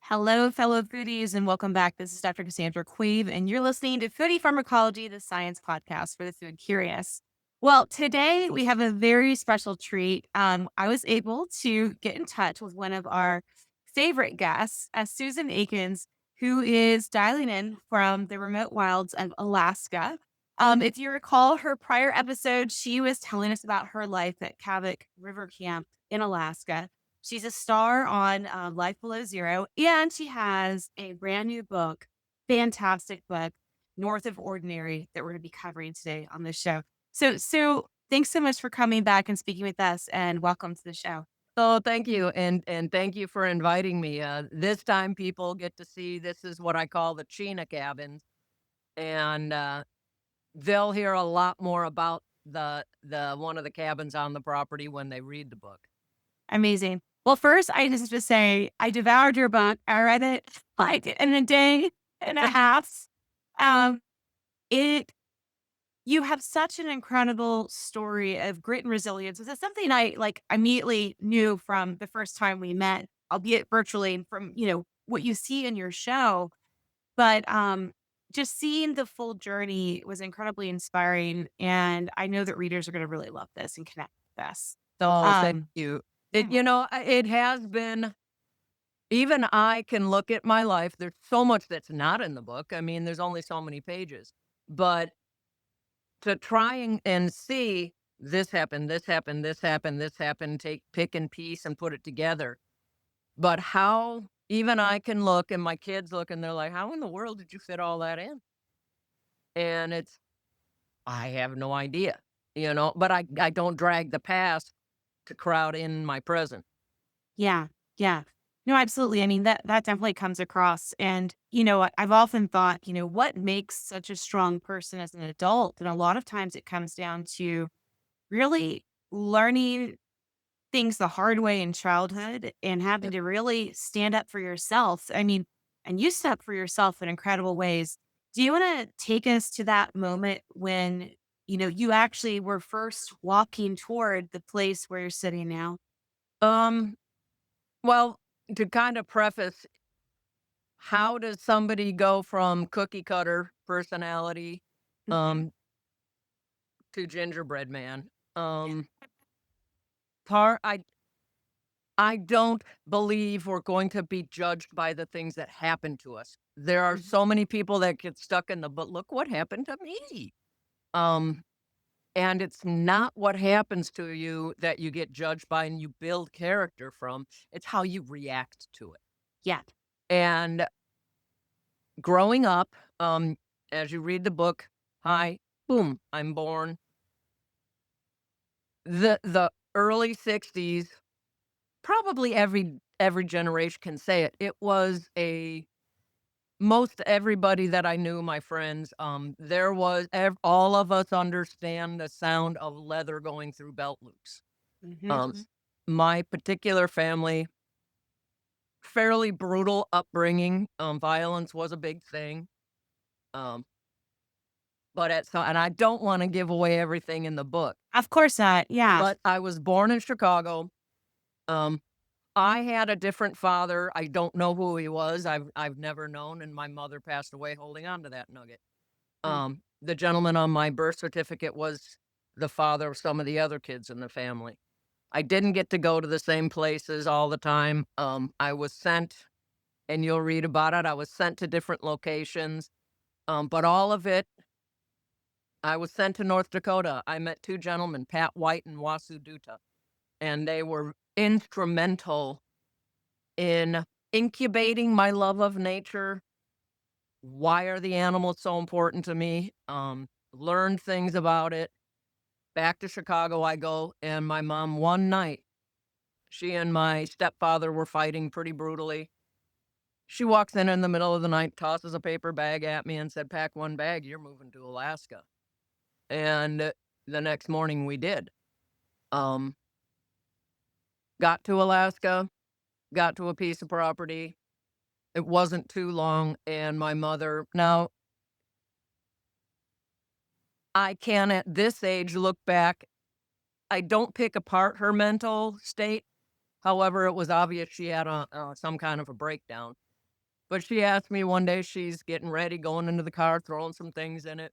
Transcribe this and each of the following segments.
Hello, fellow foodies, and welcome back. This is Dr. Cassandra Quave, and you're listening to Foodie Pharmacology, the science podcast for the food curious. Well, today we have a very special treat. I was able to get in touch with one of our favorite guests, Susan Aikens, who is dialing in from the remote wilds of Alaska. If you recall her prior episode, she was telling us about her life at Kavik River Camp in Alaska. She's a star on Life Below Zero, and she has a brand new book, fantastic book, North of Ordinary, that we're going to be covering today on this show. So, Sue, thanks so much for coming back and speaking with us, and welcome to the show. Oh, thank you, and thank you for inviting me. This time, people get to see this is what I call the Chena cabins, and they'll hear a lot more about the one of the cabins on the property when they read the book. Amazing. Well, first, I just to say I devoured your book. I read it like in a day and a half. Um, it You have such an incredible story of grit and resilience. This is something I like immediately knew from the first time we met, albeit virtually and from, what you see in your show. But just seeing the full journey was incredibly inspiring. And I know that readers are going to really love this and connect with this. Oh, thank Um, you. yeah. It has been. Even I can look at my life. There's so much that's not in the book. I mean, there's only so many pages, but to try and see this happened, this happened, this happened, this happened, take pick and piece and put it together. But how even I can look and my kids look and they're like, "How in the world did you fit all that in?" And I have no idea, but I don't drag the past to crowd in my present. Yeah, yeah. No, absolutely. I mean, that definitely comes across. And, I've often thought, what makes such a strong person as an adult? And a lot of times it comes down to really learning things the hard way in childhood and having to really stand up for yourself. I mean, and you step for yourself in incredible ways. Do you want to take us to that moment when, you actually were first walking toward the place where you're sitting now? Um, well, to kind of preface, how does somebody go from cookie cutter personality Mhm. um to gingerbread man? Um, part I don't believe we're going to be judged by the things that happen to us. There are Mhm. so many people that get stuck in but look what happened to me. Um, and it's not what happens to you that you get judged by and you build character from. It's how you react to it. Yeah. And growing up, as you read the book, hi, boom, I'm born. The early 60s, probably every generation can say it. It was a most everybody that I knew, my friends, there was all of us understand the sound of leather going through belt loops. Mhm. Um, my particular family, fairly brutal upbringing. Violence was a big thing. Um, and I don't want to give away everything in the book, Of course not. Yeah. but I was born in Chicago. Um, I had a different father. I don't know who he was. I've never known, and my mother passed away holding on to that nugget. Mm. The gentleman on my birth certificate was the father of some of the other kids in the family. I didn't get to go to the same places all the time. I was sent, and you'll read about it. I was sent to different locations, but all of it, I was sent to North Dakota. I met two gentlemen, Pat White and Wasu Duta, and they were instrumental in incubating my love of nature. Why are the animals so important to me? Learned things about it. Back to Chicago I go, and my mom one night, she and my stepfather were fighting pretty brutally. She walks in the middle of the night, tosses a paper bag at me and said, "Pack one bag, you're moving to Alaska." And the next morning we did. Um, got to Alaska, got to a piece of property. It wasn't too long, and my mother now, I can at this age look back. I don't pick apart her mental state. However, it was obvious she had some kind of a breakdown. But she asked me one day, she's getting ready, going into the car, throwing some things in it,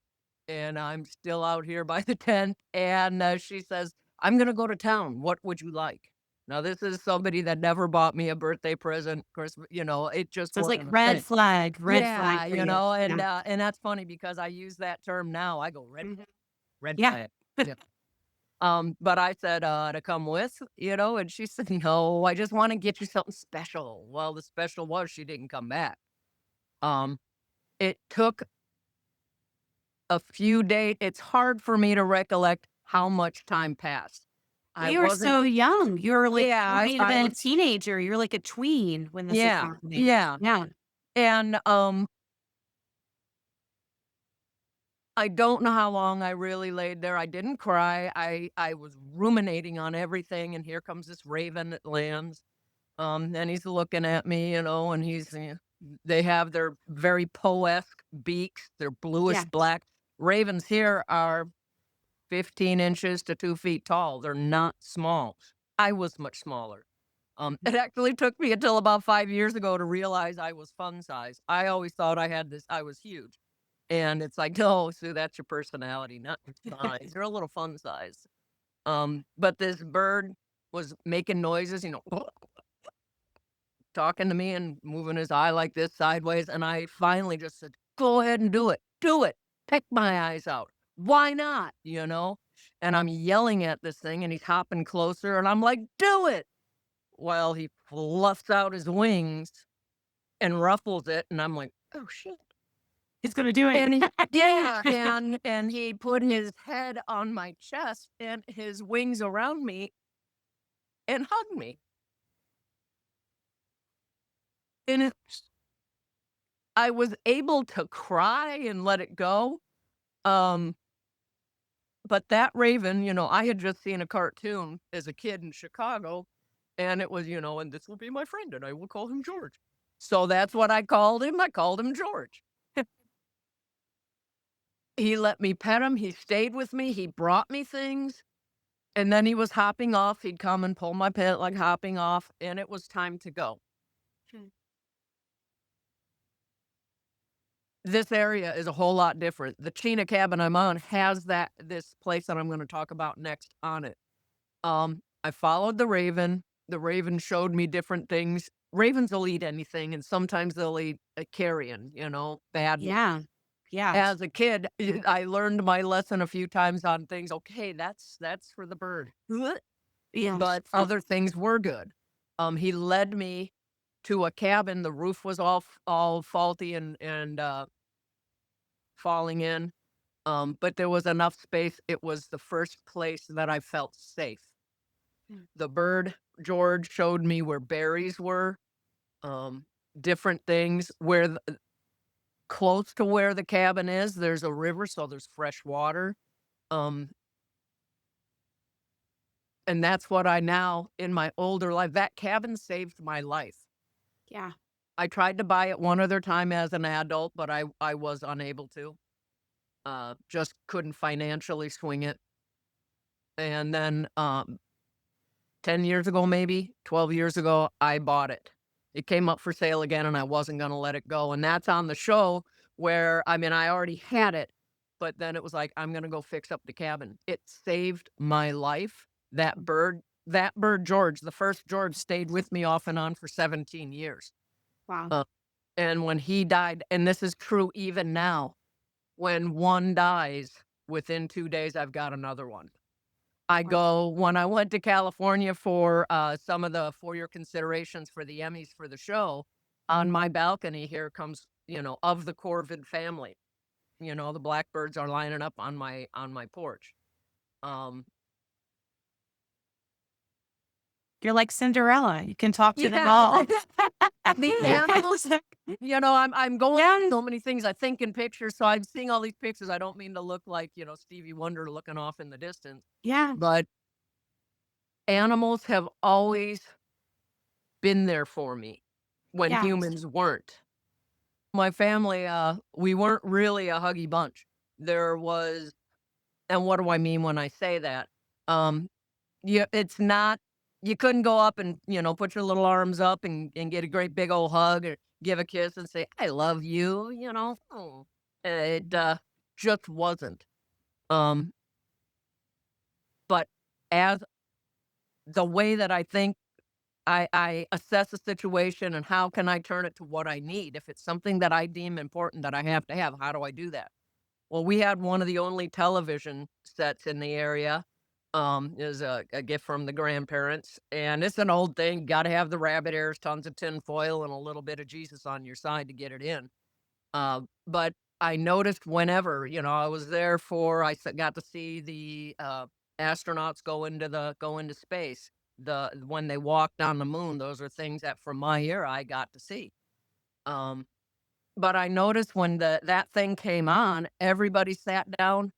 and I'm still out here by the tent, and, she says, "I'm gonna go to town. What would you like?" Now, this is somebody that never bought me a birthday present, Christmas, it just So it's like wasn't a thing. red flag Yeah, for you. Yeah. and that's funny because I use that term now. I go, Mhm. red Yeah. flag." Yeah. But I said, "To come with?" And she said, "No, I just wanna get you something special." Well, the special was she didn't come back. Um, it took a few days. It's hard for me to recollect how much time passed. Well, I you were wasn't so young. You were like Yeah, you weren't I even a was teenager. You're like a tween when this is yeah, happening. yeah, Yeah. and, I don't know how long I really laid there. I didn't cry. I was ruminating on everything, and here comes this raven that lands. And he's looking at me, and they have their very Poe-esque beaks. They're bluish Yeah. black. Ravens here are 15 inches to 2 feet tall. They're not small. I was much smaller. It actually took me until about 5 years ago to realize I was fun size. I always thought I was huge. And it's like, no, Sue, that's your personality, not your size. You're a little fun size. But this bird was making noises, talking to me and moving his eye like this sideways. And I finally just said, "Go ahead and do it. Do it. Take my eyes out. Why not?" And I'm yelling at this thing and he's hopping closer and I'm like, "Do it." Well, he fluffs out his wings and ruffles it. And I'm like, "Oh shit." He's gonna do it. And yeah, and he put his head on my chest and his wings around me and hugged me. And I was able to cry and let it go. Um, but that raven, I had just seen a cartoon as a kid in Chicago, and it was, and this will be my friend, and I will call him George. So that's what I called him. I called him George. He let me pet him. He stayed with me. He brought me things. And then he was hopping off. He'd come and pull my pet, like hopping off, and it was time to go. Hmm. This area is a whole lot different. The Chena cabin I'm on has this place that I'm going to talk about next on it. I followed the raven. The raven showed me different things. Ravens will eat anything, and sometimes they'll eat a carrion, bad ones. Yeah. Yeah. As a kid, I learned my lesson a few times on things. Okay, that's for the bird. Yes. But other things were good. He led me to a cabin. The roof was all faulty and falling in. But there was enough space. It was the first place that I felt safe. Mm. The bird George showed me where berries were, um, different things close to where the cabin is. There's a river, so there's fresh water. Um, and that's what I now in my older life. That cabin saved my life. Yeah. I tried to buy it one other time as an adult, but I was unable to. Just couldn't financially swing it. And then 10 years ago, maybe 12 years ago, I bought it. It came up for sale again and I wasn't going to let it go. And that's on the show where I mean I already had it, but then it was like I'm going to go fix up the cabin. It saved my life. That bird George, the first George stayed with me off and on for 17 years. Wow. Uh, And when he died, and this is true even now, when one dies, within 2 days, I've got another one. Wow. When I went to California for, some of the for your considerations for the Emmys for the show, on my balcony, here comes, of the Corvid family. The blackbirds are lining up on my porch. Um, You're like Cinderella. You can talk to them yeah, all. the animals. I'm going Yeah. so many things. I think in pictures, so I'm seeing all these pictures. I don't mean to look like, Stevie Wonder looking off in the distance, Yeah. but animals have always been there for me when Yeah. humans weren't. My family, we weren't really a huggy bunch. There was, and what do I mean when I say that? Um, yeah, it's not. You couldn't go up and, put your little arms up and get a great big old hug or give a kiss and say, "I love you," you know? Oh, it, just wasn't. Um, but as the way that I think I assess a situation and how can I turn it to what I need? If it's something that I deem important that I have to have, how do I do that? Well, we had one of the only television sets in the area. Is a gift from the grandparents, and it's an old thing. Got to have the rabbit ears, tons of tin foil, and a little bit of Jesus on your side to get it in. But I noticed whenever I was there for, got to see the astronauts go into space. When they walked on the moon, those are things that from my era I got to see. Um, but I noticed when that thing came on, everybody sat down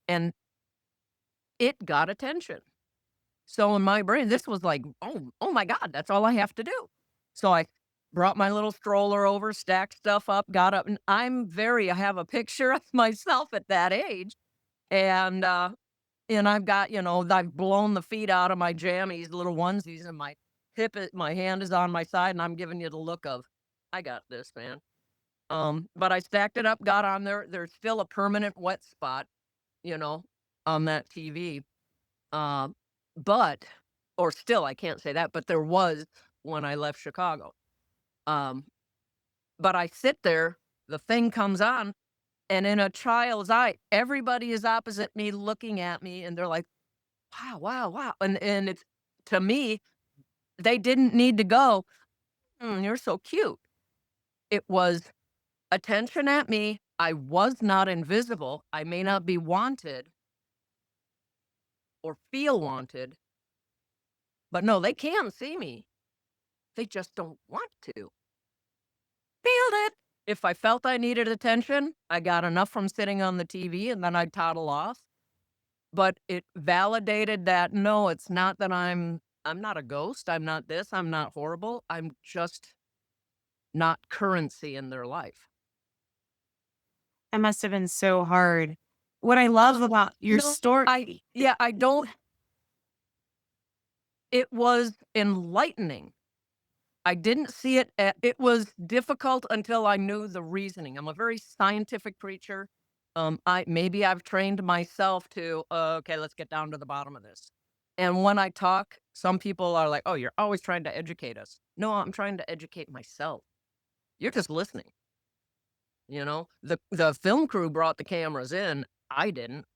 and it got attention. So in my brain, this was like, oh my God, that's all I have to do. So I brought my little stroller over, stacked stuff up, got up, and I have a picture of myself at that age. And I've got, I've blown the feet out of my jammies, little onesies, and my hand is on my side, and I'm giving you the look of, I got this, man. But I stacked it up, got on there. There's still a permanent wet spot, you know, on that TV. Um, but or still, I can't say that, but there was when I left Chicago. Um, but I sit there, the thing comes on, and in a child's eye, everybody is opposite me looking at me, and they're like, "Wow, wow, wow." And it's to me, they didn't need to go, "You're so cute." It was attention at me. I was not invisible. I may not be wanted or feel wanted, but no, they can see me. They just don't want to. Feel it. If I felt I needed attention, I got enough from sitting on the TV and then I'd toddle off. But it validated that no, it's not that I'm not a ghost. I'm not this. I'm not horrible. I'm just not currency in their life. That must have been so hard. What I love about your No, story. I don't, it was enlightening. I didn't see it was difficult until I knew the reasoning. I'm a very scientific creature. I've trained myself to, okay, let's get down to the bottom of this. And when I talk, some people are like, "Oh, you're always trying to educate us." No, I'm trying to educate myself. You're just listening. The film crew brought the cameras in. I didn't.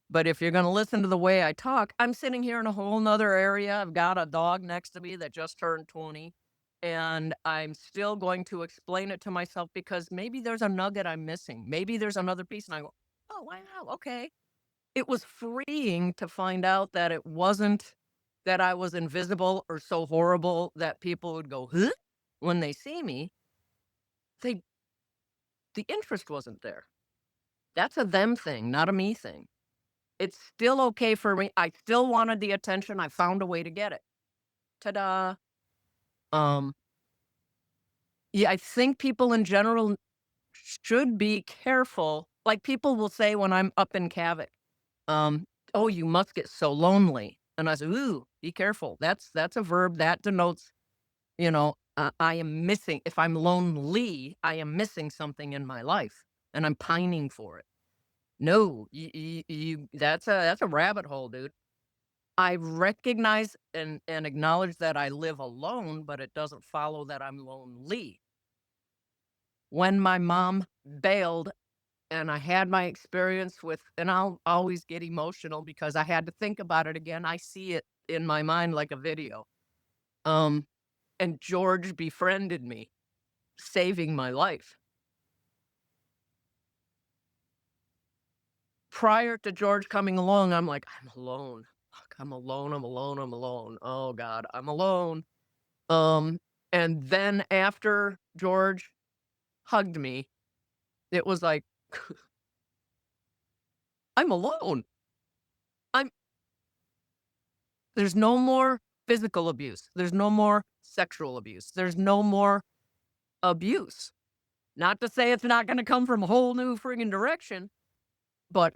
But if you're gonna listen to the way I talk, I'm sitting here in a whole nother area. I've got a dog next to me that just turned 20, and I'm still going to explain it to myself because maybe there's a nugget I'm missing. Maybe there's another piece, and I go, "Oh, wow, okay." It was freeing to find out that it wasn't that I was invisible or so horrible that people would go, "Huh?" When they see me. They The interest wasn't there. That's a them thing, not a me thing. It's still okay for me. I still wanted the attention. I found a way to get it. Ta-da. Um, yeah, I think people in general should be careful. Like people will say when I'm up in Kavik, "Oh, you must get so lonely." And I say, "Ooh, be careful." That's a verb that denotes, I am missing. If I'm lonely, I am missing something in my life, and I'm pining for it. No, that's a rabbit hole, dude. I recognize and acknowledge that I live alone, but it doesn't follow that I'm lonely. When my mom bailed and I had my experience with, and I'll always get emotional because I had to think about it again. I see it in my mind like a video. Um, and George befriended me, saving my life. Prior to George coming along, I'm like, I'm alone. Fuck, I'm alone. I'm alone. I'm alone. Oh God, I'm alone. Um, and then after George hugged me, it was like, I'm alone. I'm There's no more physical abuse. There's no more sexual abuse. There's no more abuse. Not to say it's not going to come from a whole new friggin' direction, but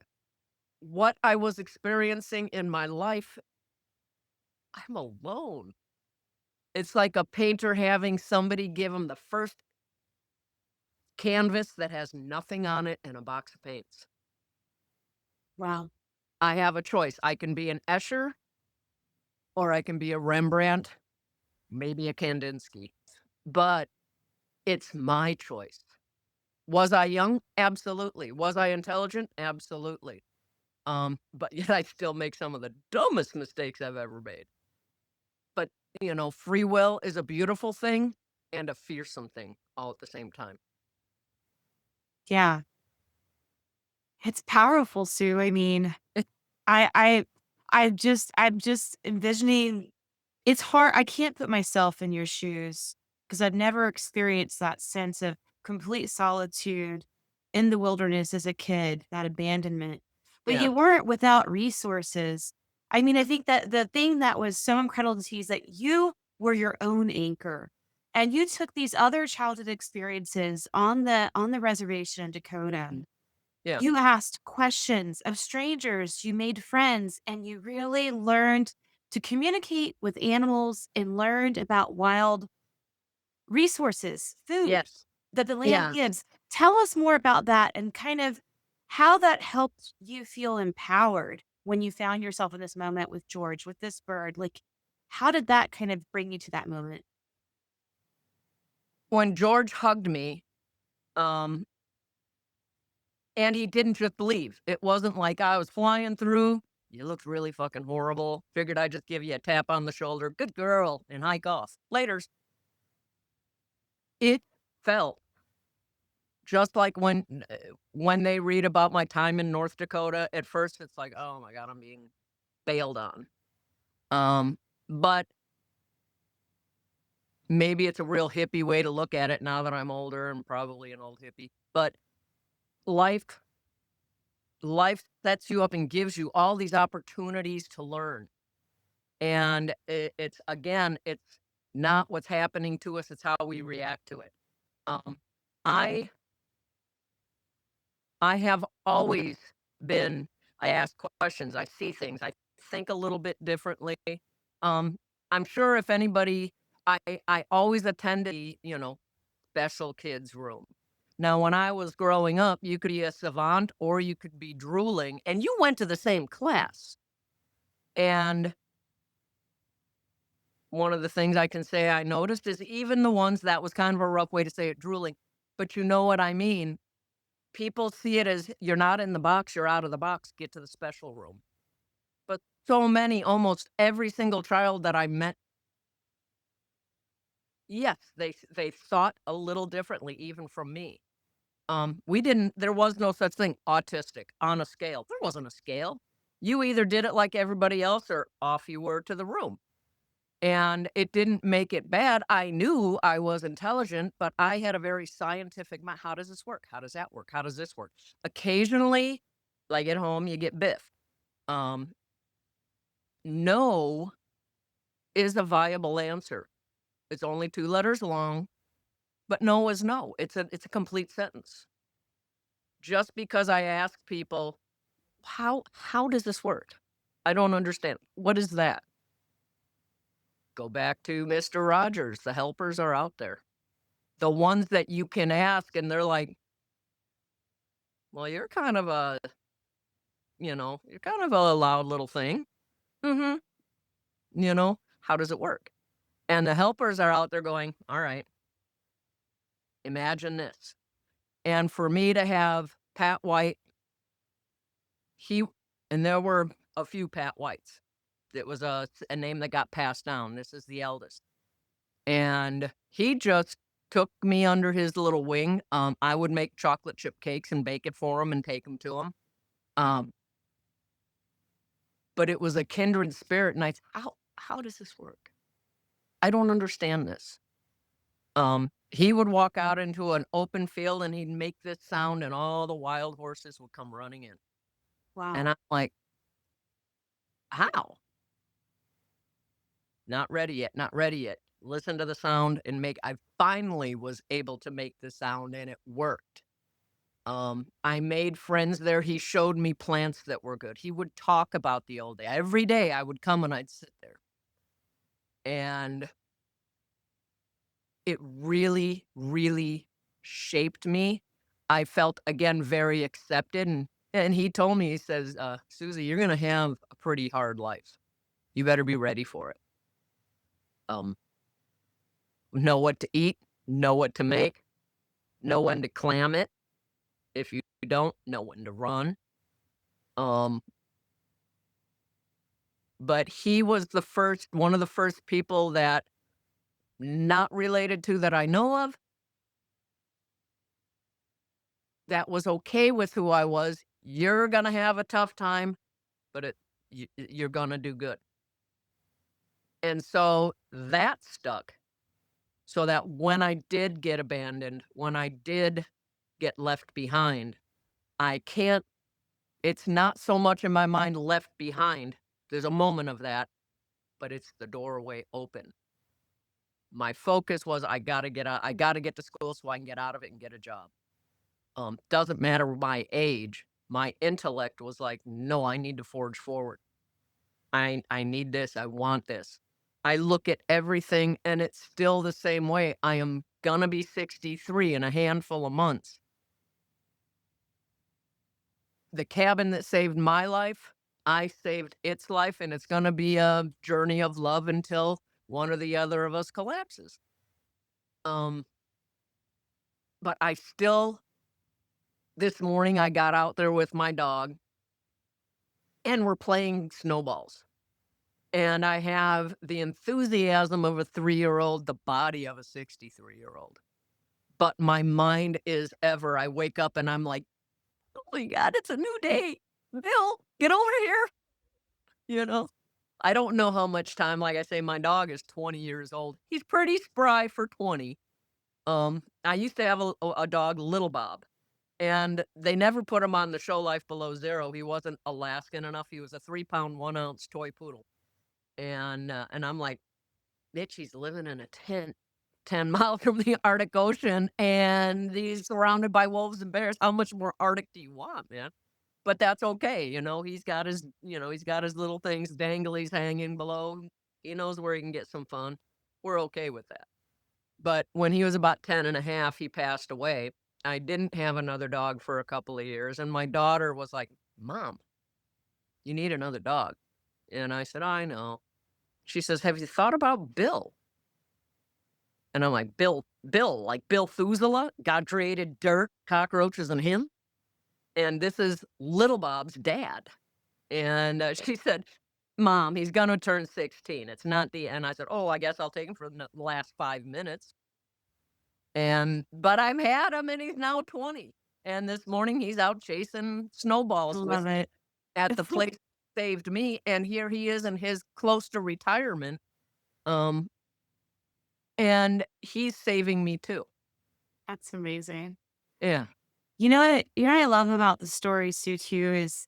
what I was experiencing in my life, I'm alone. It's like a painter having somebody give him the first canvas that has nothing on it and a box of paints. Wow. I have a choice. I can be an Escher or I can be a Rembrandt, maybe a Kandinsky, but it's my choice. Was I young? Absolutely. Was I intelligent? Absolutely. But yet I still make some of the dumbest mistakes I've ever made. But, free will is a beautiful thing and a fearsome thing all at the same time. Yeah. It's powerful, Sue. I mean, It I I I'm just envisioning it's hard. I can't put myself in your shoes because I've never experienced that sense of complete solitude in the wilderness as a kid, that abandonment. But yeah. you weren't without resources. I mean, I think that the thing that was so incredible to see is that you were your own anchor. And you took these other childhood experiences on the reservation in Dakota. Yeah. You asked questions of strangers, you made friends, and you really learned to communicate with animals and learned about wild resources, food Yes. that the land Yeah. gives. Tell us more about that and kind of how that helped you feel empowered when you found yourself in this moment with George, with this bird. Like, how did that kind of bring you to that moment? When George hugged me, um, and he didn't just leave. It wasn't like I was flying through. You looked really fucking horrible. Figured I'd just give you a tap on the shoulder. Good girl, and hike off. Laters. It felt just like when they read about my time in North Dakota. At first, it's like, oh my god, I'm being bailed on. Um, but maybe it's a real hippie way to look at it now that I'm older and probably an old hippie. But life life sets you up and gives you all these opportunities to learn. And it's again, it's not what's happening to us, it's how we react to it. Um, I I have always been I ask questions, I see things, I think a little bit differently. Um, I'm sure if anybody I I always attended the, special kids room. Now, when I was growing up, you could be a savant or you could be drooling, and you went to the same class. And one of the things I can say I noticed is even the ones that was kind of a rough way to say it, drooling, but you know what I mean. People see it as you're not in the box, you're out of the box, get to the special room. But so many, almost every single child that I met, yes, they thought a little differently, even from me. We didn't there was no such thing, autistic, on a scale. There wasn't a scale. You either did it like everybody else or off you were to the room. And it didn't make it bad. I knew I was intelligent, but I had a very scientific mind. How does this work? How does that work? How does this work? Occasionally, like at home, you get biffed. Um, no is a viable answer. It's only 2 letters long, but no is no. It's a complete sentence. Just because I ask people, how does this work? I don't understand. What is that? Go back to Mister Rogers. The helpers are out there. The ones that you can ask and they're like, "Well, you're kind of a loud little thing. Mhm. How does it work?" And the helpers are out there going, "All right, imagine this." And for me to have Pat White, he and there were a few Pat Whites. It was a name that got passed down. This is the eldest. And he just took me under his little wing. I would make chocolate chip cakes and bake it for him and take them to him. Um, but it was a kindred spirit, and how does this work? I don't understand this. He would walk out into an open field and he'd make this sound, and all the wild horses would come running in. And Wow. I'm like, how? Not ready yet, not ready yet. Listen to the sound and I finally was able to make the sound and it worked. I made friends there. He showed me plants that were good. He would talk about the old day. Every day I would come and I'd sit there. and it really, really shaped me. I felt, again, very accepted, and he told me, he says, "Susie, you're gonna have a pretty hard life. You better be ready for it. Um, know what to eat, know what to make, know when to clam it. If you don't, know when to run." Um, but he was one of the first people that, not related to that I know of, that was okay with who I was. "You're gonna have a tough time, but you're gonna do good." And so that stuck. So that when I did get abandoned, when I did get left behind, I can't it's not so much in my mind left behind. There's a moment of that, but it's the doorway open. My focus was I gotta get out, I gotta get to school so I can get out of it and get a job. Doesn't matter my age, my intellect was like, no, I need to forge forward. I need this, I want this. I look at everything and it's still the same way. I am gonna be 63 in a handful of months. The cabin that saved my life, I saved its life, and it's gonna be a journey of love until one or the other of us collapses. Um, but I still this morning, I got out there with my dog, and we're playing snowballs, and I have the enthusiasm of a 3-year-old, the body of a 63-year-old, but my mind is ever I wake up and I'm like, "Oh my god, it's a new day. Bill, get over here." You know? I don't know how much time, like I say, my dog is 20 years old. He's pretty spry for 20. I used to have a dog, Little Bob, and they never put him on the show Life Below Zero. He wasn't Alaskan enough. He was a 3 pound, 1 ounce toy poodle. And I'm like, bitch, he's living in a tent 10 miles from the Arctic Ocean and he's surrounded by wolves and bears. How much more Arctic do you want, man? But that's okay, he's got his little things, danglies hanging below. He knows where he can get some fun. We're okay with that. But when he was about 10 and a half, he passed away. I didn't have another dog for a couple of years, and my daughter was like, "Mom, you need another dog." And I said, "I know." She says, "Have you thought about Bill?" And I'm like, Bill, like Bill Thuzela? God created dirt, cockroaches, and him? And this is Little Bob's dad. And, she said, "Mom, he's gonna turn 16. It's not the" and I said, "Oh, I guess I'll take him for the last 5 minutes." But I've had him and he's now 20. And this morning he's out chasing snowballs with Love me it. at the place that saved me, and here he is in his close to retirement, um, and he's saving me too. That's amazing. Yeah. You know what I love about the story, Sue, too, is,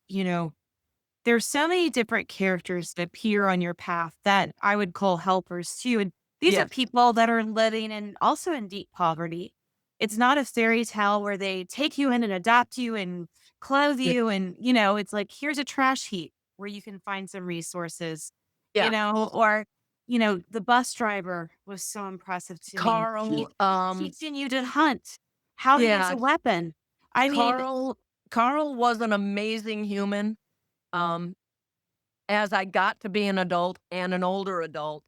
there's so many different characters that appear on your path that I would call helpers too. And these are Yes. people that are living and also in deep poverty. It's not a fairy tale where they take you in and adopt you and clothe Yeah. you. And, it's like, here's a trash heap where you can find some resources, Yeah. or, the bus driver was so impressive to me. Carl, Teaching you to hunt, how to use yeah, a weapon. I mean, Carl Carl was an amazing human. Um, as I got to be an adult and an older adult,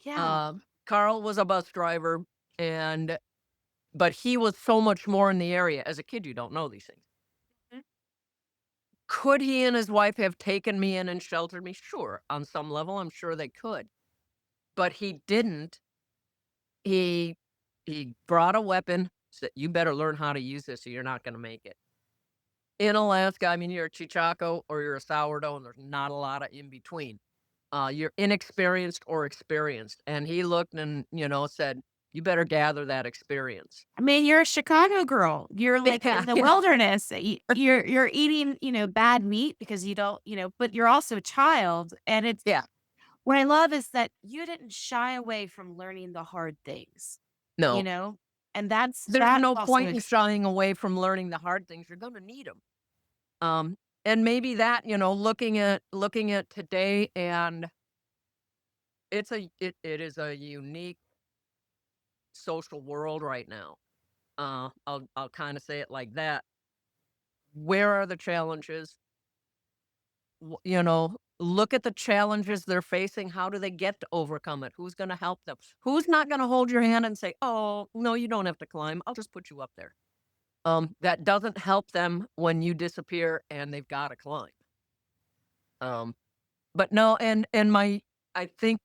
yeah. Carl was a bus driver, and but he was so much more in the area. As a kid, you don't know these things. Could he and his wife have taken me in and sheltered me? Sure, on some level, I'm sure they could, but he didn't. He he brought a weapon, said, "You better learn how to use this, or you're not gonna make it." In Alaska, I mean, you're a Chichaco or you're a sourdough, and there's not a lot of in between. You're inexperienced or experienced. And he looked and, said, "You better gather that experience." I mean, you're a Chicago girl. You're like Yeah, in the yeah, wilderness. You're eating, bad meat because you don't, but you're also a child. And it's yeah. what I love is that you didn't shy away from learning the hard things, you No, know, and that's there's that's no also point in shying away from learning the hard things. You're going to need them. Um, and maybe that, looking at today and it is a unique social world right now. I'll kind of say it like that. Where are the challenges? Look at the challenges they're facing. How do they get to overcome it? Who's going to help them? Who's not going to hold your hand and say, "Oh, no, you don't have to climb. I'll just put you up there." That doesn't help them when you disappear and they've got to climb. Um, but no, and I think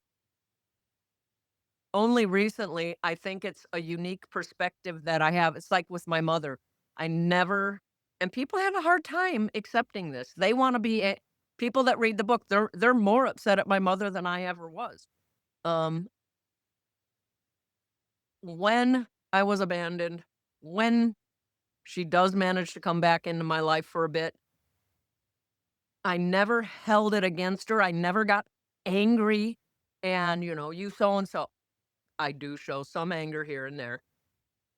only recently, I think it's a unique perspective that I have. It's like with my mother. I never and people have a hard time accepting this. They wanna be people that read the book, they're more upset at my mother than I ever was. Um, when I was abandoned, when she does manage to come back into my life for a bit, I never held it against her. I never got angry and, "You so and so." I do show some anger here and there.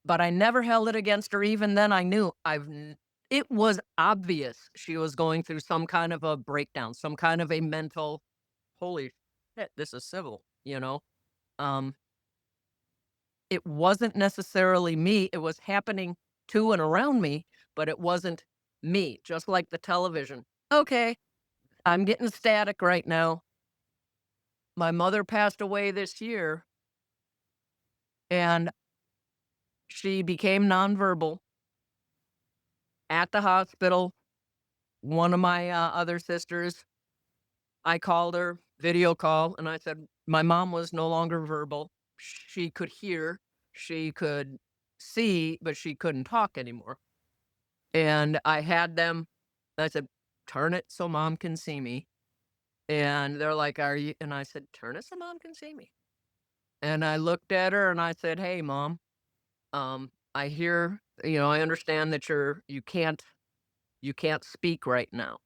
But I never held it against her. Even then, I knew it was obvious she was going through some kind of a breakdown, some kind of a mental, "Holy shit, this is civil." Um, it wasn't necessarily me. It was happening to and around me, but it wasn't me, just like the television. Okay, I'm getting static right now. My mother passed away this year, and she became nonverbal at the hospital. One of my other sisters, I called her video call and I said, my mom was no longer verbal. She could hear, she could see, but she couldn't talk anymore. And I had them, I said, turn it so mom can see me. And they're like, are you? And I said, turn it so mom can see me. And I looked at her and I said, hey, mom, I hear, I understand that you can't speak right now.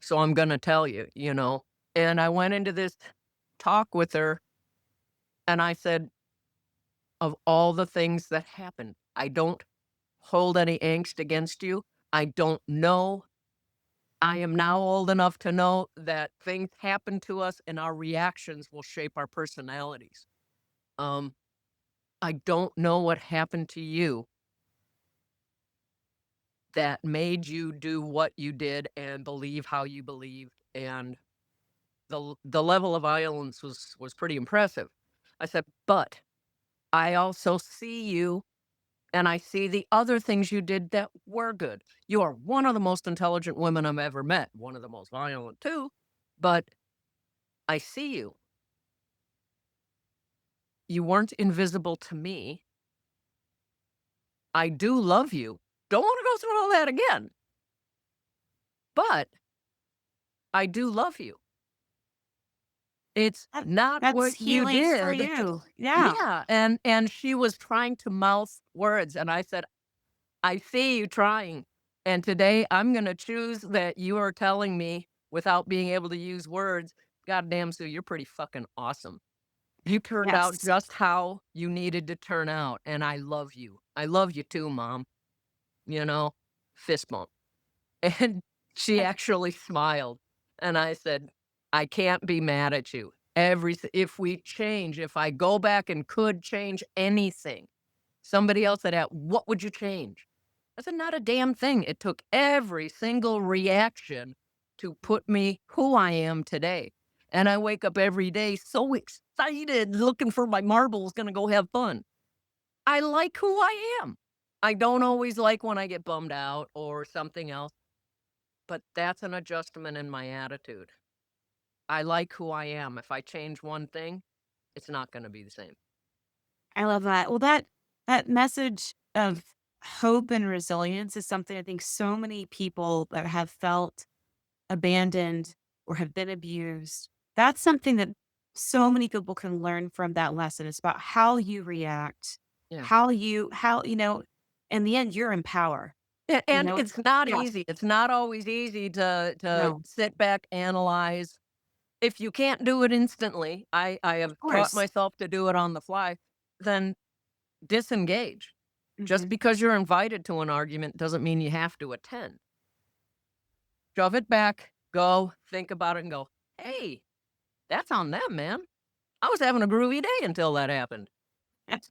So I'm gonna tell you. And I went into this talk with her and I said, of all the things that happened, I don't hold any angst against you. I don't know. I am now old enough to know that things happen to us and our reactions will shape our personalities. Um, I don't know what happened to you that made you do what you did and believe how you believed. And the level of violence was pretty impressive. I said, but I also see you and I see the other things you did that were good. You are one of the most intelligent women I've ever met, one of the most violent too, but I see you. You weren't invisible to me. I do love you. Don't want to go through all that again, but I do love you. It's That not that's what you healing for did. you. Yeah. Yeah, and she was trying to mouth words and I said, I see you trying. And today I'm going to choose that you are telling me without being able to use words, God damn, Sue, you're pretty fucking awesome. You turned out Yes. just how you needed to turn out. And I love you. I love you too, mom. You know, fist bump. And she actually smiled. And I said, I can't be mad at you. If we change, if I go back and could change anything, somebody else said, what would you change? I said, not a damn thing. It took every single reaction to put me who I am today. And I wake up every day so excited, looking for my marbles, gonna go have fun. I like who I am. I don't always like when I get bummed out or something else, but that's an adjustment in my attitude. I like who I am. If I change one thing, it's not gonna be the same. I love that. Well, that message of hope and resilience is something I think so many people that have felt abandoned or have been abused, that's something that so many people can learn from that lesson. It's about how you react, Yeah. how in the end, you're in power. You And know? it's not Yeah. easy. It's not always easy to No. sit back, analyze. If you can't do it instantly, I have Of taught course. myself to do it on the fly, then disengage. Just Mhm. because you're invited to an argument doesn't mean you have to attend. Shove it back, go, think about it, and go, hey, That's on them, man. I was having a groovy day until that happened.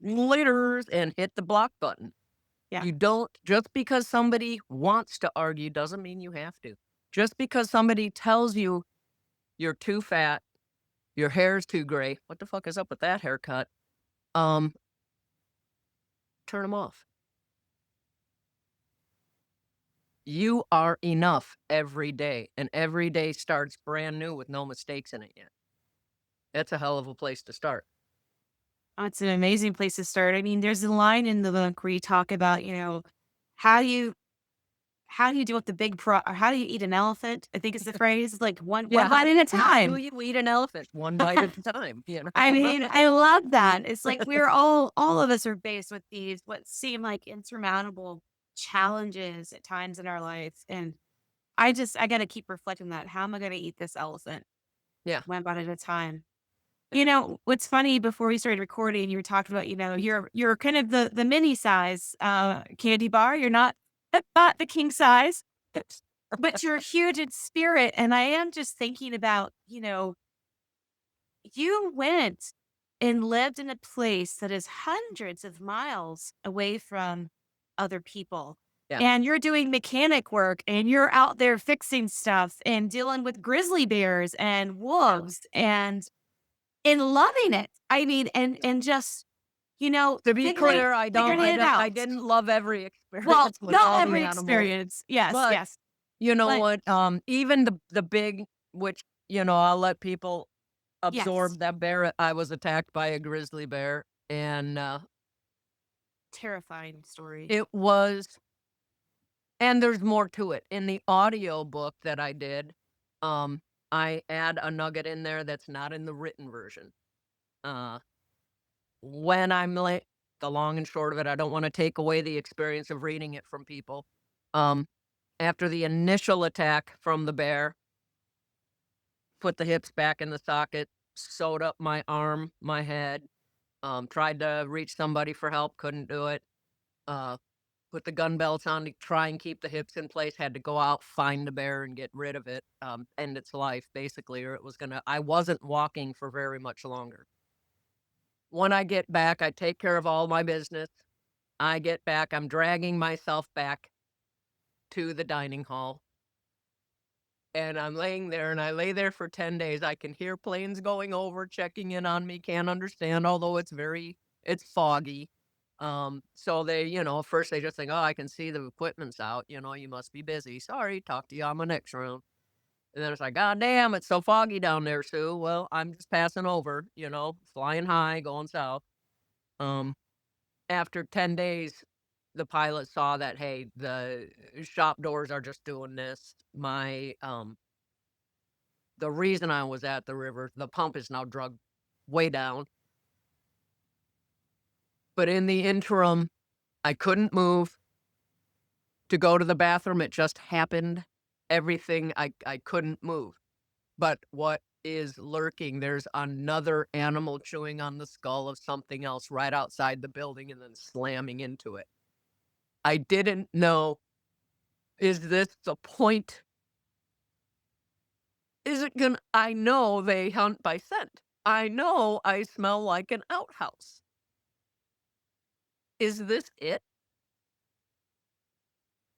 Laters and hit the block button. Yeah. You don't just because somebody wants to argue doesn't mean you have to. Just because somebody tells you you're too fat, your hair's too gray, what the fuck is up with that haircut? Um, turn them off. You are enough every day, and every day starts brand new with no mistakes in it yet. That's a hell of a place to start. Oh, it's an amazing place to start. I mean, there's a line in the book where you talk about, how do you how do you deal with the or how do you eat an elephant? I think is the phrase, like one Yeah, bite at a how do time. you eat an elephant? One bite at a time, you I know? mean, I love that. It's like all of us are faced with these what seem like insurmountable challenges at times in our life. And I gotta keep reflecting that. How am I gonna eat this elephant Yeah. one bite at a time? What's funny before we started recording, you were talking about, you're kind of the mini size candy bar. You're not the king size, but you're huge in spirit. And I am just thinking about, you went and lived in a place that is hundreds of miles away from other people. Yeah. And you're doing mechanic work and you're out there fixing stuff and dealing with grizzly bears and wolves and loving it. I mean, and just, To be clear, figuring it I out. didn't love every Well, experience with not all the every animals, experience. Yes, but yes. you know But what? Even the big, which, I'll let people yes, absorb that bear. I was attacked by a grizzly bear, and terrifying story. it was and there's more to it. In the audio book that I did, um, I add a nugget in there that's not in the written version. Uh, when I'm like the long and short of it, I don't wanna take away the experience of reading it from people. Um, after the initial attack from the bear, put the hips back in the socket, sewed up my arm, my head, tried to reach somebody for help, couldn't do it. Uh, put the gun belts on to try and keep the hips in place, had to go out, find the bear and get rid of it, end its life basically, or it was gonna I wasn't walking for very much longer. When I get back, I take care of all my business. I get back, I'm dragging myself back to the dining hall, and I'm laying there, and I lay there for 10 days. I can hear planes going over, checking in on me, can't understand, although it's foggy. So they, first they just think, "Oh, I can see the equipment's out, you must be busy. Sorry, talk to you on my next round." And then it's like, "God damn, it's so foggy down there, Sue." Well, I'm just passing over, flying high, going south. Um, after 10 days, the pilot saw that, hey, the shop doors are just doing this. The reason I was at the river, the pump is now drugged way down. But in the interim, I couldn't move to go to the bathroom. It just happened. Everything I couldn't move. But what is lurking, there's another animal chewing on the skull of something else right outside the building and then slamming into it. I didn't know, is this the point? Is it gonna I know they hunt by scent. I know I smell like an outhouse. Is this it?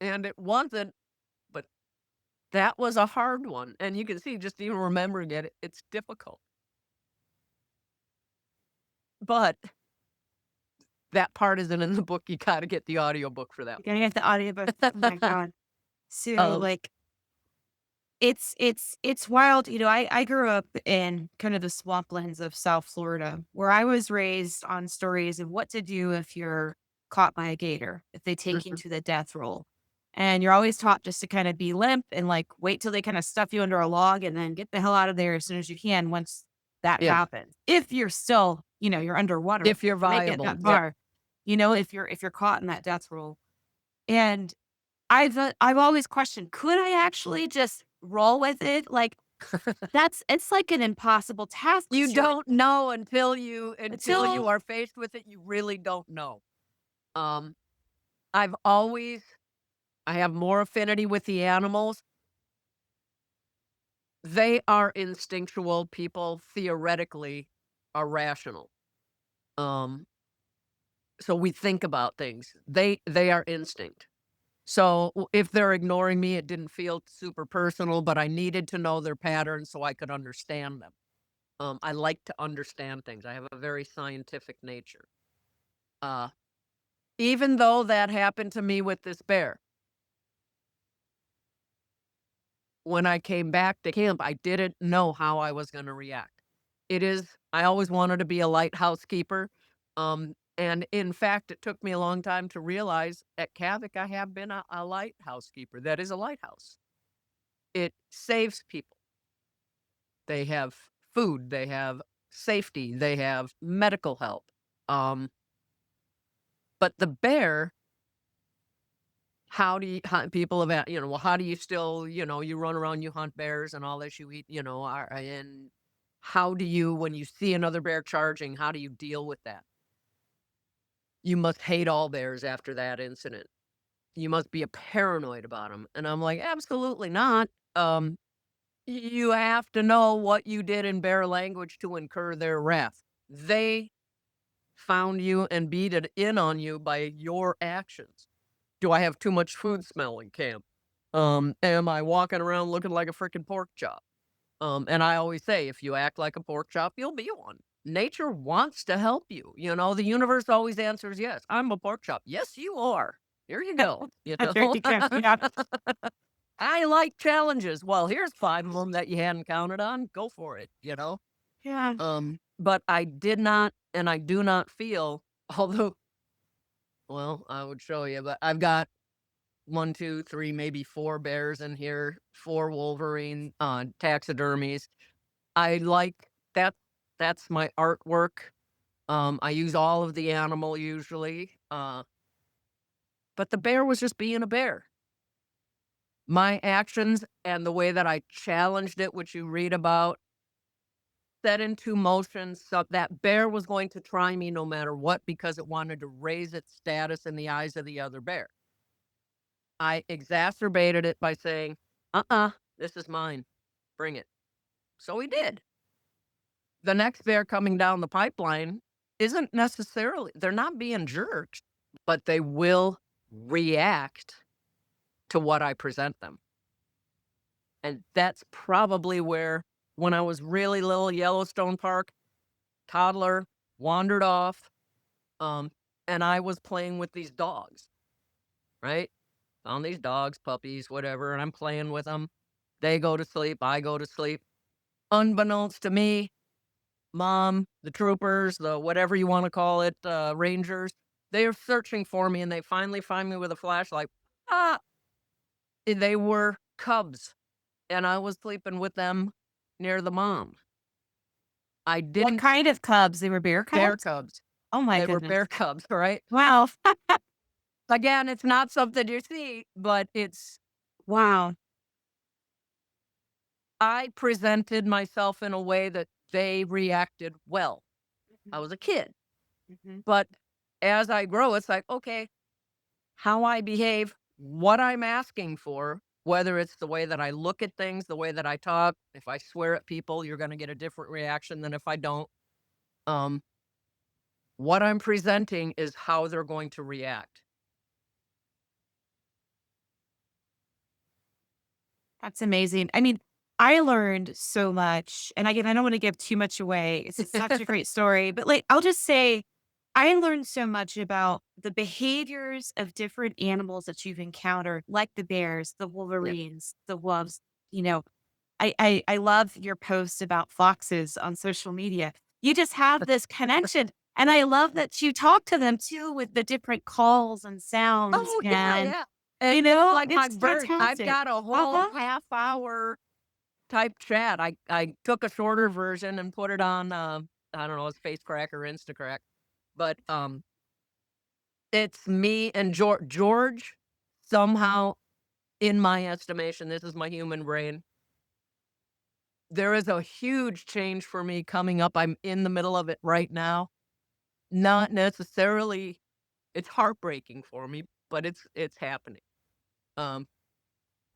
And it wasn't, but that was a hard one. And you can see just even remembering it, it's difficult. But that part isn't in the book. You gotta get the audiobook for that You gotta get the audiobook. Oh my one. god. So, Um, like, it's wild. I grew up in kind of the swamplands of South Florida, where I was raised on stories of what to do if you're caught by a gator, if they take you mhm, to the death roll. And you're always taught just to kind of be limp and like wait till they kind of stuff you under a log and then get the hell out of there as soon as you can once that yeah, happens. If you're still, you're underwater, if you're to make it viable, that yep. far, if you're caught in that death roll. And I've always questioned, could I actually just roll with it? Like, it's like an impossible task You 'cause you're don't know until you until are faced with it, you really don't know. Um, I've always I have more affinity with the animals. They are instinctual. People theoretically are rational. Um, so we think about things. They are instinct. So if they're ignoring me, it didn't feel super personal, but I needed to know their patterns so I could understand them. I like to understand things. I have a very scientific nature. Uh, Even though that happened to me with this bear, when I came back to camp, I didn't know how I was going to react. I always wanted to be a lighthouse keeper. And in fact, it took me a long time to realize at Kavik, I have been a lighthouse keeper. That is a lighthouse. It saves people. They have food, they have safety, they have medical help. Um, but the bear, people have, well, how do you still, you run around, you hunt bears and all this, you eat, and how do you, when you see another bear charging, how do you deal with that? You must hate all bears after that incident. You must be a paranoid about them. And I'm like, absolutely not. Um, you have to know what you did in bear language to incur their wrath. They found you and beat it in on you by your actions. Do I have too much food smell in camp? Am I walking around looking like a freaking pork chop? And I always say, if you act like a pork chop, you'll be one. Nature wants to help you. The universe always answers yes. I'm a pork chop. Yes, you are. Here you go. There you go. Yeah. I like challenges. Well, here's 5 of them that you hadn't counted on. Go for it. Yeah. But I did not, and I do not feel, although, well, I would show you, but I've got 1, 2, 3, maybe 4 bears in here, 4 Wolverine, taxidermies. I like that. That's my artwork. I use all of the animal usually, but the bear was just being a bear. My actions and the way that I challenged it, which you read about, set into motion so that bear was going to try me no matter what because it wanted to raise its status in the eyes of the other bear. I exacerbated it by saying, this is mine. Bring it. So he did. The next bear coming down the pipeline isn't necessarily, they're not being jerks, but they will react to what I present them. And that's probably where, when I was really little, Yellowstone Park, toddler, wandered off, um, and I was playing with these dogs, right? Found these dogs, puppies, whatever, and I'm playing with them. They go to sleep, I go to sleep. Unbeknownst to me, mom, the troopers, the whatever you want to call it, rangers, they are searching for me and they finally find me with a flashlight. Ah, they were cubs and I was sleeping with them near the mom. I What didn't kind of cubs? They were bear bear cubs? cubs. Oh my They were goodness. bear cubs, right? Wow. Again, it's not something you see, but Wow. I presented myself in a way that they reacted well. I Mhm, was a kid, mhm. but as I grow, it's like, okay, how I behave, what I'm asking for, whether it's the way that I look at things, the way that I talk. If I swear at people, you're going to get a different reaction than if I don't. Um, what I'm presenting is how they're going to react. That's amazing. I mean, I learned so much, and again, I don't wanna give too much away. It's such a great story, but, like, I'll just say I learned so much about the behaviors of different animals that you've encountered, like the bears, the Yeah. wolverines, the wolves, you know, I love your posts about foxes on social media. You just have this connection, and I love that you talk to them too with the different calls and sounds, Oh, yeah, and, yeah. And like my it's bird, I've fantastic. got a whole Uh-huh. half hour type chat. I took a shorter version and put it on, I don't know, Spacecrack or Instacrack, but, it's me and George, somehow, in my estimation, this is my human brain, there is a huge change for me coming up. I'm in the middle of it right now. Not necessarily, it's heartbreaking for me, but it's happening. Um,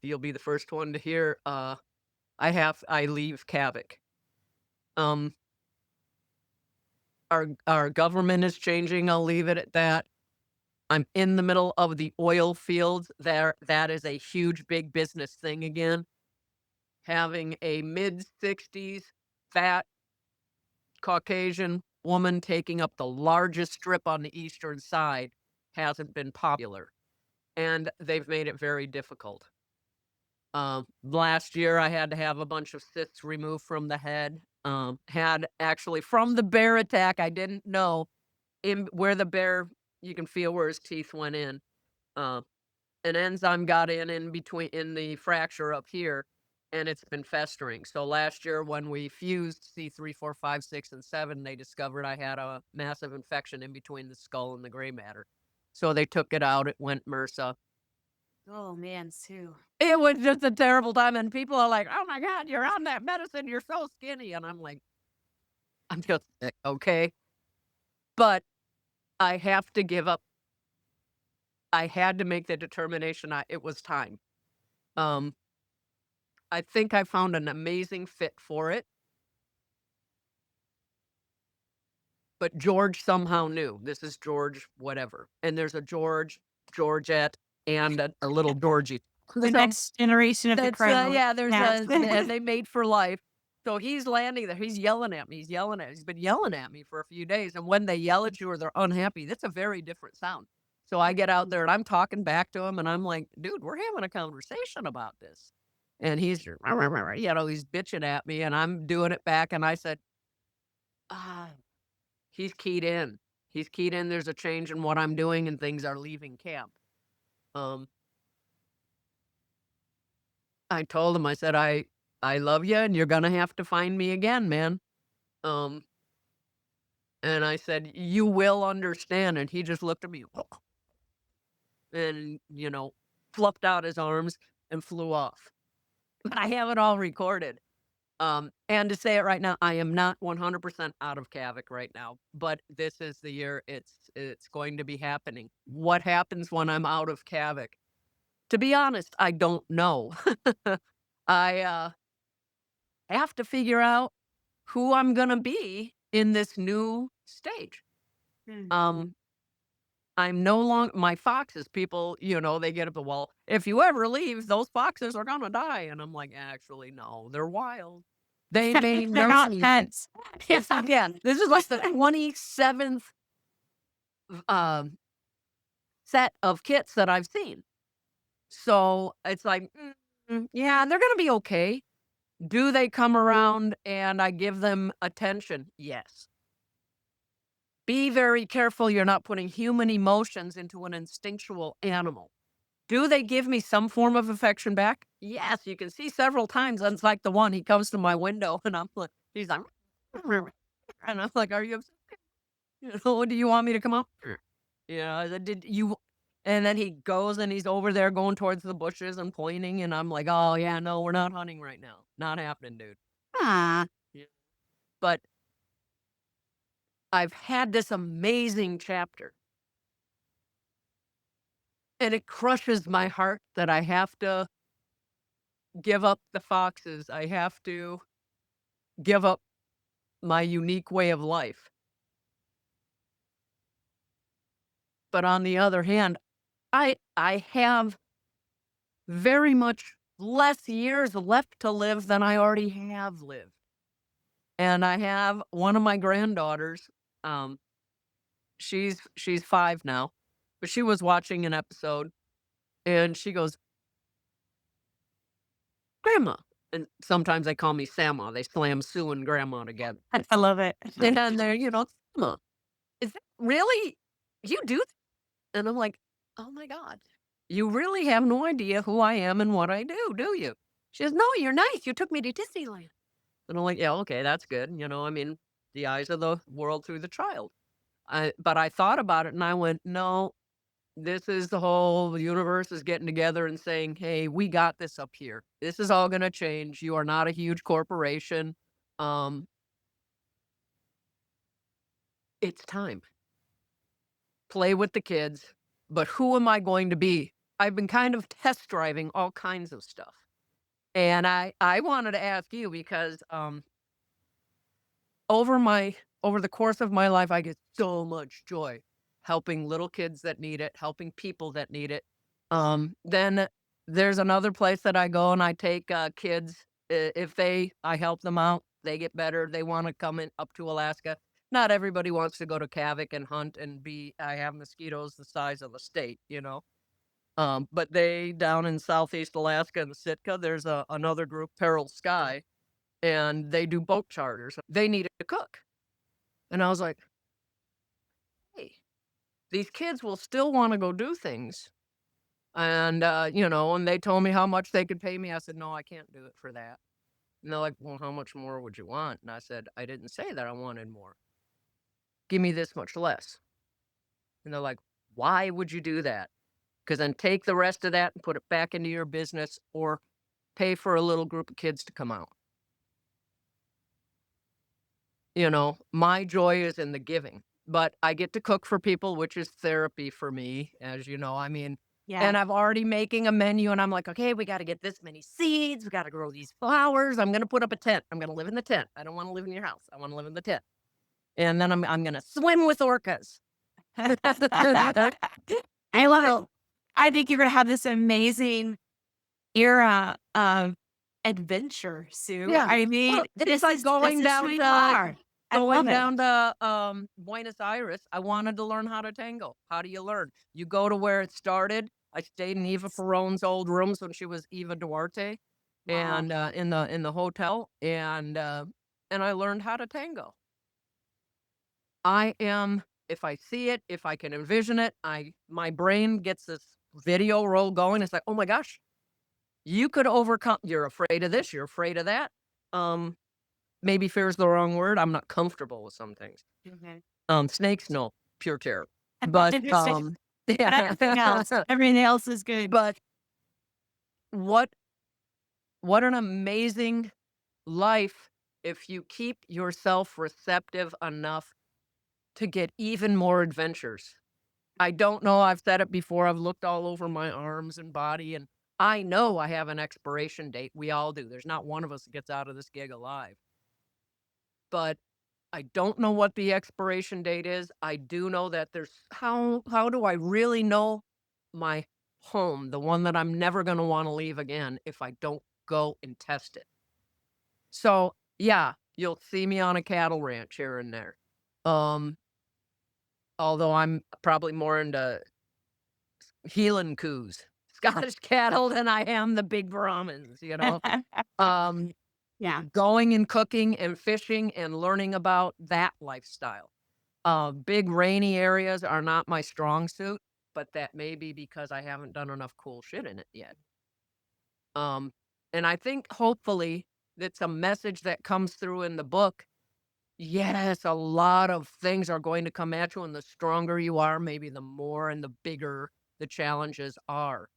you'll be the first one to hear. I leave Kavik. Um, our government is changing, I'll leave it at that. I'm in the middle of the oil fields there. That is a huge, big business thing again. Having a mid-60s fat Caucasian woman taking up the largest strip on the eastern side hasn't been popular, and they've made it very difficult. Last year, I had to have a bunch of cysts removed from the head. Had actually from the bear attack, I didn't know in where the bear, you can feel where his teeth went in. Uh, an enzyme got in between in the fracture up here, and it's been festering. So last year, when we fused C3, 4, 5, 6, and 7, they discovered I had a massive infection in between the skull and the gray matter. So they took it out. It went MRSA. Oh man, Sue. It was just a terrible time, and people are like, "Oh my god, you're on that medicine, you're so skinny," and I'm like, "I'm just sick, okay?" But I have to give up. I had to make the determination, it was time. Um, I think I found an amazing fit for it, but George somehow knew. This is George whatever, and there's a George, Georgette, and a little Georgie. The So next generation of the that's, crow. yeah, there's Yes. a and they made for life. So he's landing there, he's yelling at me, he's yelling at he's been yelling at me for a few days, and when they yell at you or they're unhappy, that's a very different sound. So I get out there and I'm talking back to him and I'm like, "Dude, we're having a conversation about this." And he's, you know, he's bitching at me and I'm doing it back and I said, "Ah, he's keyed in. He's keyed in, there's a change in what I'm doing and things are leaving camp." Um, I told him, I said, I love you and you're gonna have to find me again, man." Um, and I said, "You will understand." And he just looked at me and, you know, fluffed out his arms and flew off. But I have it all recorded. And to say it right now, I am not 100% out of Kavik right now, but this is the year it's going to be happening. What happens when I'm out of Kavik? To be honest, I don't know. I have to figure out who I'm gonna be in this new stage. Hmm. Um, I'm no longer my foxes, people, you know, they get up the wall. If you ever leave, those foxes are gonna die. And I'm like, actually, no, they're wild. They may They're not nurse me. pets. Yes, again, this is like the 27th um, set of kits that I've seen. So it's like, yeah, they're gonna be okay. Do they come around and I give them attention? Yes. Be very careful you're not putting human emotions into an instinctual animal. Do they give me some form of affection back? Yes, you can see several times. It's like the one, he comes to my window and I'm like, he's like, and I'm like, are you upset? You know, do you want me to come up? Yeah, I said, did you? And then he goes and he's over there going towards the bushes and pointing. And I'm like, oh, yeah, no, we're not hunting right now. Not happening, dude. Ah. Yeah. But I've had this amazing chapter and it crushes my heart that I have to give up the foxes. I have to give up my unique way of life. But on the other hand, I have very much less years left to live than I already have lived. And I have one of my granddaughters, um, she's 5 now, but she was watching an episode and she goes, "Grandma." And sometimes they call me Samma. They slam Sue and grandma together. I love it. And then they're, you know, "Grandma, is that really you do that?" And I'm like, "Oh my god. You really have no idea who I am and what I do you?" She goes, "No, you're nice. You took me to Disneyland." And I'm like, "Yeah, okay, that's good." You know, I mean, the eyes of the world through the child. But I thought about it and I went, "No, this is the whole universe is getting together and saying, 'Hey, we got this up here. This is all gonna change. You are not a huge corporation. Um, it's time. Play with the kids. But who am I going to be?'" I've been kind of test driving all kinds of stuff. And I wanted to ask you because, over my over the course of my life, I get so much joy helping little kids that need it, helping people that need it. Then there's another place that I go and I take, kids, if I help them out, they get better, they wanna come in up to Alaska. Not everybody wants to go to Kavik and hunt and I have mosquitoes the size of the state, you know? But they down in Southeast Alaska in Sitka, there's another group, Peril Sky, and they do boat charters. They needed a cook. And I was like, "Hey, these kids will still wanna go do things." And, and they told me how much they could pay me. I said, "No, I can't do it for that." And they're like, "Well, how much more would you want?" And I said, "I didn't say that I wanted more. Give me this much less." And they're like, "Why would you do that? Because then take the rest of that and put it back into your business or pay for a little group of kids to come out." My joy is in the giving, but I get to cook for people, which is therapy for me, as you know. I mean, Yeah. and I've already making a menu and I'm like, okay, we got to get this many seeds. We got to grow these flowers. I'm going to put up a tent. I'm going to live in the tent. I don't want to live in your house. I want to live in the tent. And then I'm going to swim with orcas. I love it. I think you're gonna have this amazing era of adventure, Sue. Yeah. I mean, Well, it's like this is who you are. I love it. Buenos Aires. I wanted to learn how to tango. How do you learn? You go to where it started. I stayed in Eva Perón's old rooms when she was Eva Duarte, Wow. and in the hotel, and I learned how to tango. I am if I see it, if I can envision it, I my brain gets this video roll going. It's like, oh my gosh, you could overcome. You're afraid of this. You're afraid of that. Um, Maybe fear is the wrong word. I'm not comfortable with some things. Mhm. Snakes, no, pure terror. But, Interesting. But yeah. everything else is good. But what what an amazing life if you keep yourself receptive enough to get even more adventures. I don't know, I've said it before, I've looked all over my arms and body, and I know I have an expiration date. We all do. There's not one of us that gets out of this gig alive. But I don't know what the expiration date is. I do know that how do I really know my home, the one that I'm never gonna wanna leave again if I don't go and test it? So, yeah, you'll see me on a cattle ranch here and there. Um, Although I'm probably more into heeling coos, Scottish cattle than I am the big Brahmins. Um Yeah. Going and cooking and fishing and learning about that lifestyle. Big rainy areas are not my strong suit, but that may be because I haven't done enough cool shit in it yet. Um, and I think hopefully it's a message that comes through in the book. Yes, a lot of things are going to come at you, and the stronger you are, maybe the more and the bigger the challenges are.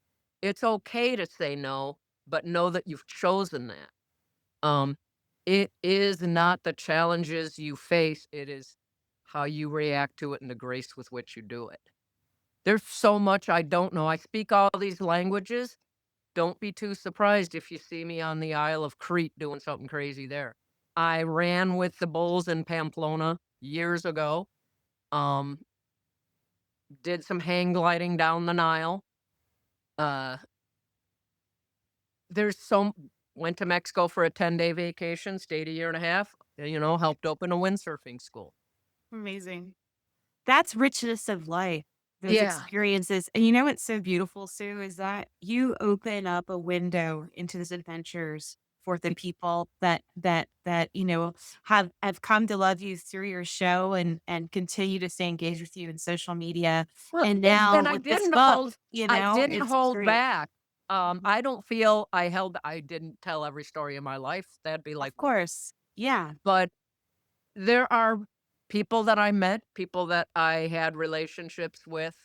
It's okay to say no, but know that you've chosen that. Um, it is not the challenges you face, it is how you react to it and the grace with which you do it. There's so much I don't know. I speak all these languages. Don't be too surprised if you see me on the Isle of Crete doing something crazy there. I ran with the bulls in Pamplona years ago. Um, did some hang gliding down the Nile. Uh, there's so Went to Mexico for a 10-day vacation, stayed a year and a half, helped open a windsurfing school. Amazing. That's richness of life, those Yeah. experiences. And you know what's so beautiful, Sue, is that you open up a window into these adventures for the people that have come to love you through your show and continue to stay engaged with you in social media. Well, And and now I with this didn't book, hold I didn't it's hold great. back. Mhm. I don't feel I didn't tell every story of my life. That'd be like Of course. Yeah. but there are people that I met, people that I had relationships with,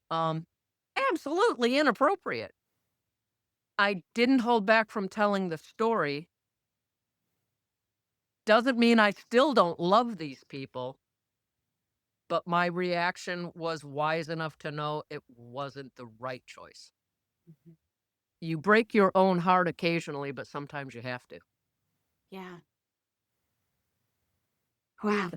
um, absolutely inappropriate. I didn't hold back from telling the story. Doesn't mean I still don't love these people, but my reaction was wise enough to know it wasn't the right choice. Mhm. You break your own heart occasionally, but sometimes you have to. Yeah. Wow.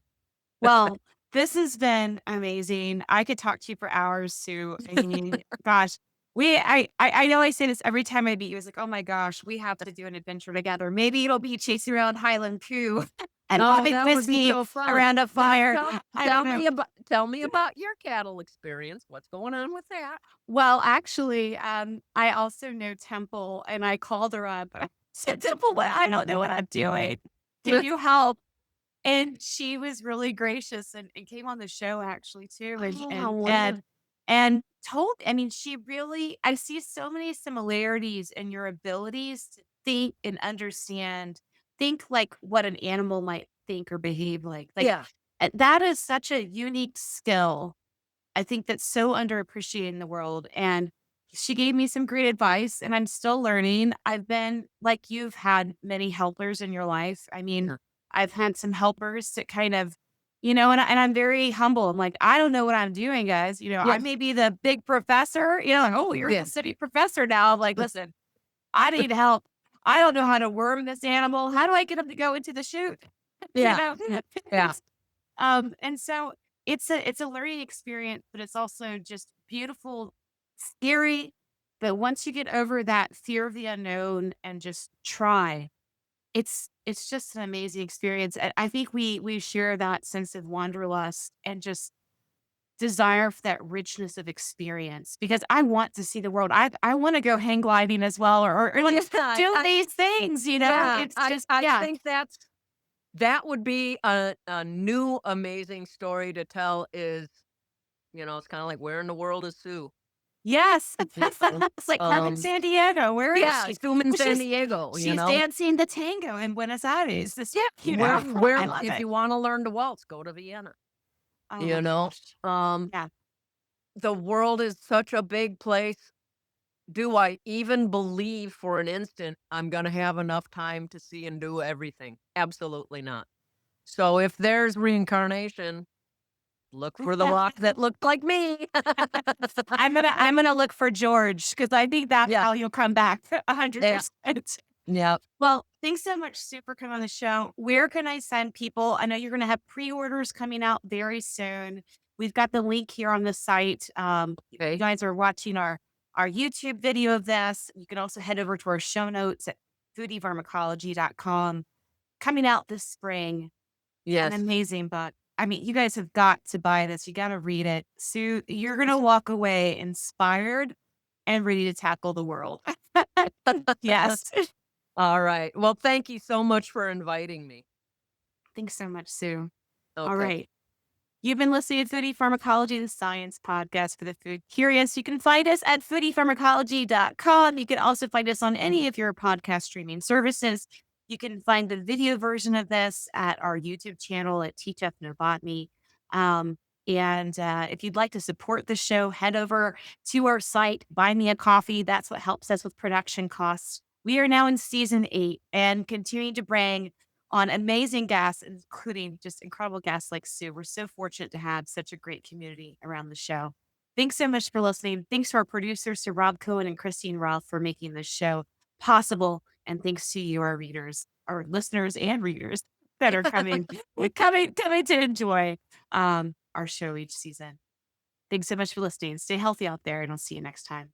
Well, this has been amazing. I could talk to you for hours, Sue. I mean, gosh, I know I say this every time I meet you. It's like, oh my gosh, we have to do an adventure together. Maybe it'll be chasing around Highland Poo and Oh, having that would be whiskey so fun. around a Now fire. tell I don't tell know. me about tell me about your cattle experience. What's going on with that? Well, actually, I also know Temple, and I called her up. I said, Temple, I don't know what I'm doing. Can you help? And she was really gracious and came on the show actually too and Oh, how and wonderful. and and told I mean, she really I see so many similarities in your abilities to think and understand, think like what an animal might think or behave like. Yeah. That is such a unique skill. I think that's so underappreciated in the world. And she gave me some great advice, and I'm still learning. I've been like you've had many helpers in your life. I mean, Yeah. I've had some helpers that kind of, and I'm very humble. I'm like, I don't know what I'm doing, guys. I Yes. may be the big professor, like, oh, you're the Yeah. city professor now. I'm like, listen, I need help. I don't know how to worm this animal. How do I get him to go into the chute? you Yeah. know? Yeah. And so it's a learning experience, but it's also just beautiful, scary. But once you get over that fear of the unknown and just try, it's just an amazing experience. And I think we share that sense of wanderlust and just desire for that richness of experience because I want to see the world. I want to go hang gliding as well or like Yeah. do these things, Yeah. It's just I yeah. think that would be a new amazing story to tell is, it's kind of like where in the world is Sue? Yes. You know? It's like Carmen Um, Sandiego. Where is yeah, she? Sue in Well, San she's Diego, she's dancing the tango in Buenos Aires. Yeah, where I love if it. you wanna learn to waltz, go to Vienna, Oh you my know? gosh. Um, Yeah. the world is such a big place. Do I even believe for an instant I'm gonna have enough time to see and do everything? Absolutely not. So if there's reincarnation, look for the rock that looked like me. I'm gonna look for George because I think that's Yeah, how you'll come back yeah, 100%. yeah. Well, thanks so much, Sue, for coming on the show. Where can I send people? I know you're going to have pre-orders coming out very soon. We've got the link here on the site. If you Okay. guys are watching our YouTube video of this, you can also head over to our show notes at foodiepharmacology.com. Coming out this spring, an Yes. amazing book. I mean, you guys have got to buy this. You got to read it. Sue, you're going to walk away inspired and ready to tackle the world. Yes. All right. Well, thank you so much for inviting me. Thanks so much, Sue. All Okay. right. You've been listening to Foodie Pharmacology, the science podcast for the food curious. You can find us at foodiepharmacology.com. You can also find us on any of your podcast streaming services. You can find the video version of this at our YouTube channel at Teach Up No Botany. And if you'd like to support the show, head over to our site, buy me a coffee. That's what helps us with production costs. We are now in season 8 and continuing to bring on amazing guests, including just incredible guests like Sue. We're so fortunate to have such a great community around the show. Thanks so much for listening. Thanks to our producers, to Rob Cohen and Christine Roth, for making this show possible. And thanks to you, our readers, our listeners and readers that are coming to enjoy our show each season. Thanks so much for listening. Stay healthy out there, and I'll see you next time.